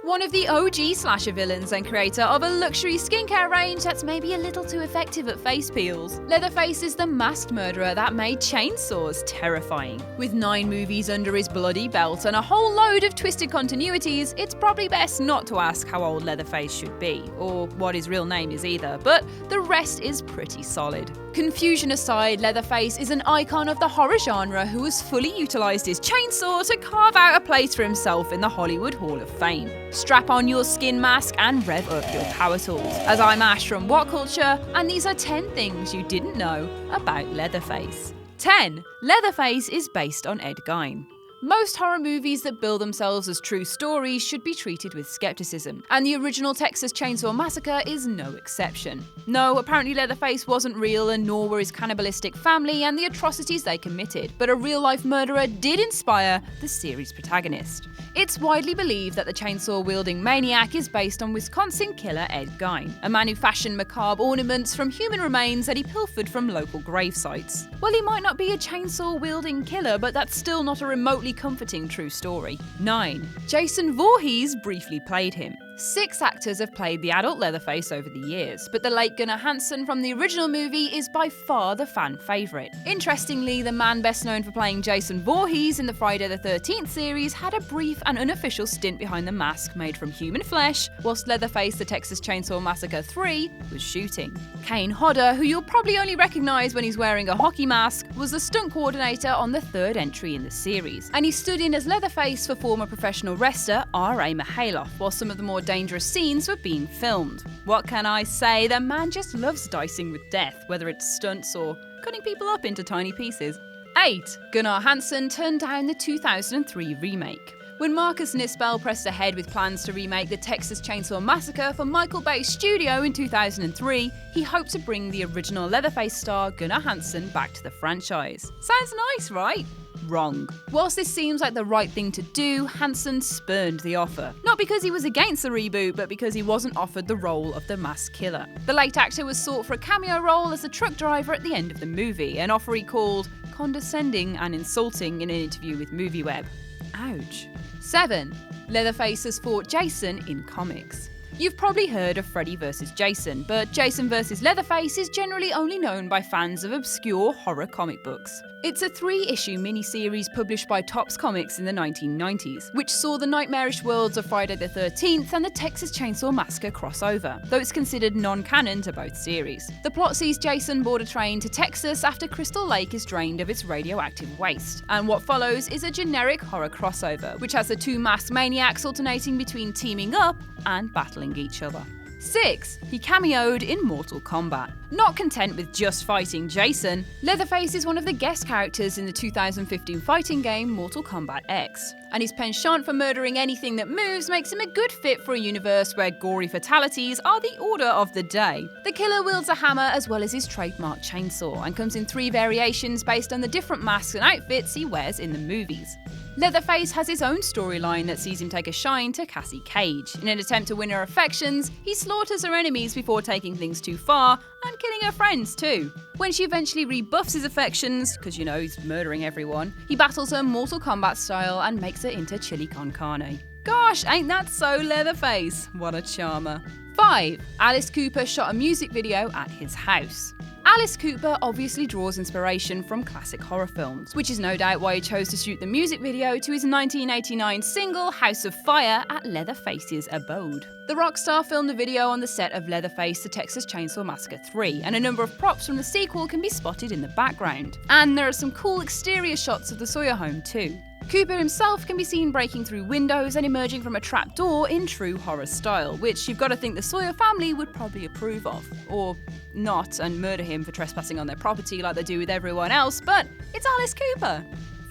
One of the OG slasher villains and creator of a luxury skincare range that's maybe a little too effective at face peels, Leatherface is the masked murderer that made chainsaws terrifying. With 9 movies under his bloody belt and a whole load of twisted continuities, it's probably best not to ask how old Leatherface should be, or what his real name is either, but the rest is pretty solid. Confusion aside, Leatherface is an icon of the horror genre who has fully utilised his chainsaw to carve out a place for himself in the Hollywood Hall of Fame. Strap on your skin mask and rev up your power tools, as I'm Ash from What Culture, and these are 10 things you didn't know about Leatherface. 10. Leatherface is based on Ed Gein. Most horror movies that bill themselves as true stories should be treated with skepticism, and the original Texas Chainsaw Massacre is no exception. No, apparently Leatherface wasn't real, and nor were his cannibalistic family and the atrocities they committed, but a real-life murderer did inspire the series' protagonist. It's widely believed that the chainsaw-wielding maniac is based on Wisconsin killer Ed Gein, a man who fashioned macabre ornaments from human remains that he pilfered from local grave sites. Well, he might not be a chainsaw-wielding killer, but that's still not a remotely comforting true story. 9. Jason Voorhees briefly played him. 6 actors have played the adult Leatherface over the years, but the late Gunnar Hansen from the original movie is by far the fan favourite. Interestingly, the man best known for playing Jason Voorhees in the Friday the 13th series had a brief and unofficial stint behind the mask made from human flesh, whilst Leatherface the Texas Chainsaw Massacre 3 was shooting. Kane Hodder, who you'll probably only recognise when he's wearing a hockey mask, was the stunt coordinator on the 3rd entry in the series, and he stood in as Leatherface for former professional wrestler R.A. Mihailoff, while some of the more dangerous scenes were being filmed. What can I say? The man just loves dicing with death, whether it's stunts or cutting people up into tiny pieces. 8. Gunnar Hansen turned down the 2003 remake. When Marcus Nispel pressed ahead with plans to remake the Texas Chainsaw Massacre for Michael Bay's studio in 2003, he hoped to bring the original Leatherface star Gunnar Hansen back to the franchise. Sounds nice, right? Wrong. Whilst this seems like the right thing to do, Hansen spurned the offer. Not because he was against the reboot, but because he wasn't offered the role of the masked killer. The late actor was sought for a cameo role as a truck driver at the end of the movie, an offer he called condescending and insulting in an interview with MovieWeb. Ouch. 7. Leatherface has fought Jason in comics. You've probably heard of Freddy vs. Jason, but Jason vs. Leatherface is generally only known by fans of obscure horror comic books. It's a 3-issue miniseries published by Topps Comics in the 1990s, which saw the nightmarish worlds of Friday the 13th and the Texas Chainsaw Massacre crossover, though it's considered non-canon to both series. The plot sees Jason board a train to Texas after Crystal Lake is drained of its radioactive waste, and what follows is a generic horror crossover, which has the 2 masked maniacs alternating between teaming up and battling each other. 6. He cameoed in Mortal Kombat. Not content with just fighting Jason, Leatherface is one of the guest characters in the 2015 fighting game Mortal Kombat X, and his penchant for murdering anything that moves makes him a good fit for a universe where gory fatalities are the order of the day. The killer wields a hammer as well as his trademark chainsaw, and comes in 3 variations based on the different masks and outfits he wears in the movies. Leatherface has his own storyline that sees him take a shine to Cassie Cage. In an attempt to win her affections, he slaughters her enemies before taking things too far, and killing her friends too. When she eventually rebuffs his affections, because he's murdering everyone, he battles her Mortal Kombat style and makes her into chili con carne. Gosh, ain't that so Leatherface? What a charmer. 5. Alice Cooper shot a music video at his house. Alice Cooper obviously draws inspiration from classic horror films, which is no doubt why he chose to shoot the music video to his 1989 single House of Fire at Leatherface's abode. The rock star filmed the video on the set of Leatherface the Texas Chainsaw Massacre 3, and a number of props from the sequel can be spotted in the background. And there are some cool exterior shots of the Sawyer home too. Cooper himself can be seen breaking through windows and emerging from a trapdoor in true horror style, which you've got to think the Sawyer family would probably approve of. Or not, and murder him for trespassing on their property like they do with everyone else, but it's Alice Cooper.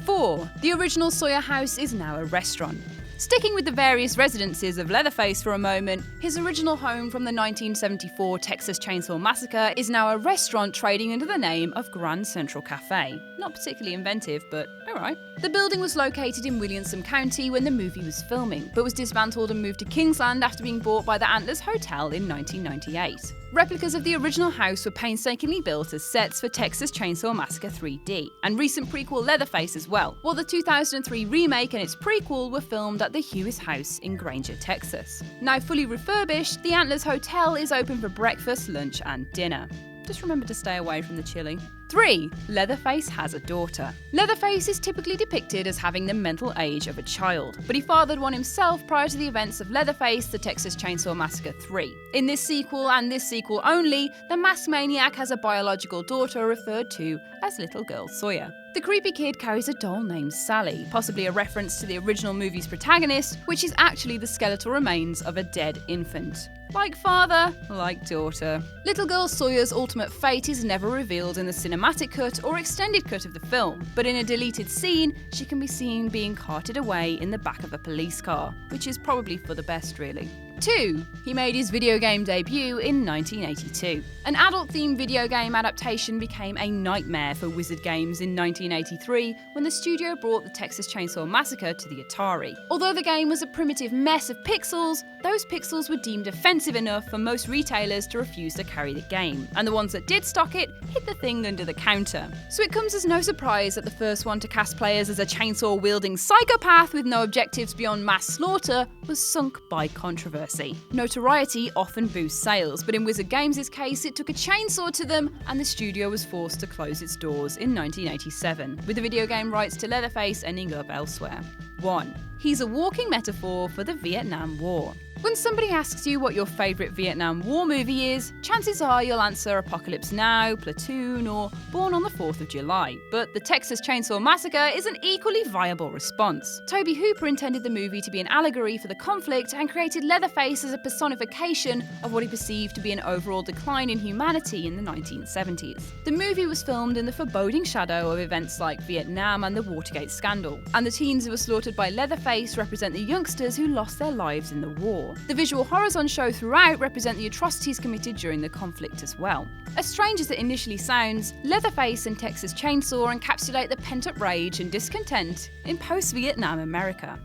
4. The original Sawyer house is now a restaurant. Sticking with the various residences of Leatherface for a moment, his original home from the 1974 Texas Chainsaw Massacre is now a restaurant trading under the name of Grand Central Cafe. Not particularly inventive, but alright. The building was located in Williamson County when the movie was filming, but was dismantled and moved to Kingsland after being bought by the Antlers Hotel in 1998. Replicas of the original house were painstakingly built as sets for Texas Chainsaw Massacre 3D, and recent prequel Leatherface as well, while the 2003 remake and its prequel were filmed at the Hughes House in Granger, Texas. Now fully refurbished, the Antlers Hotel is open for breakfast, lunch and dinner. Just remember to stay away from the chili. 3. Leatherface has a daughter. Leatherface is typically depicted as having the mental age of a child, but he fathered one himself prior to the events of Leatherface, the Texas Chainsaw Massacre 3. In this sequel, and this sequel only, the masked maniac has a biological daughter referred to as Little Girl Sawyer. The creepy kid carries a doll named Sally, possibly a reference to the original movie's protagonist, which is actually the skeletal remains of a dead infant. Like father, like daughter. Little Girl Sawyer's ultimate fate is never revealed in the cinematic cut or extended cut of the film, but in a deleted scene, she can be seen being carted away in the back of a police car, which is probably for the best, really. 2. He made his video game debut in 1982. An adult-themed video game adaptation became a nightmare for Wizard Games in 1983 when the studio brought the Texas Chainsaw Massacre to the Atari. Although the game was a primitive mess of pixels, those pixels were deemed offensive enough for most retailers to refuse to carry the game, and the ones that did stock it hid the thing under the counter. So it comes as no surprise that the first one to cast players as a chainsaw-wielding psychopath with no objectives beyond mass slaughter was sunk by controversy. Notoriety often boosts sales, but in Wizard Games' case, it took a chainsaw to them, and the studio was forced to close its doors in 1987, with the video game rights to Leatherface ending up elsewhere. 1. He's a walking metaphor for the Vietnam War. When somebody asks you what your favourite Vietnam War movie is, chances are you'll answer Apocalypse Now, Platoon, or Born on the 4th of July. But the Texas Chainsaw Massacre is an equally viable response. Tobe Hooper intended the movie to be an allegory for the conflict and created Leatherface as a personification of what he perceived to be an overall decline in humanity in the 1970s. The movie was filmed in the foreboding shadow of events like Vietnam and the Watergate scandal, and the teens who were slaughtered by Leatherface represent the youngsters who lost their lives in the war. The visual horrors on show throughout represent the atrocities committed during the conflict as well. As strange as it initially sounds, Leatherface and Texas Chainsaw encapsulate the pent-up rage and discontent in post-Vietnam America.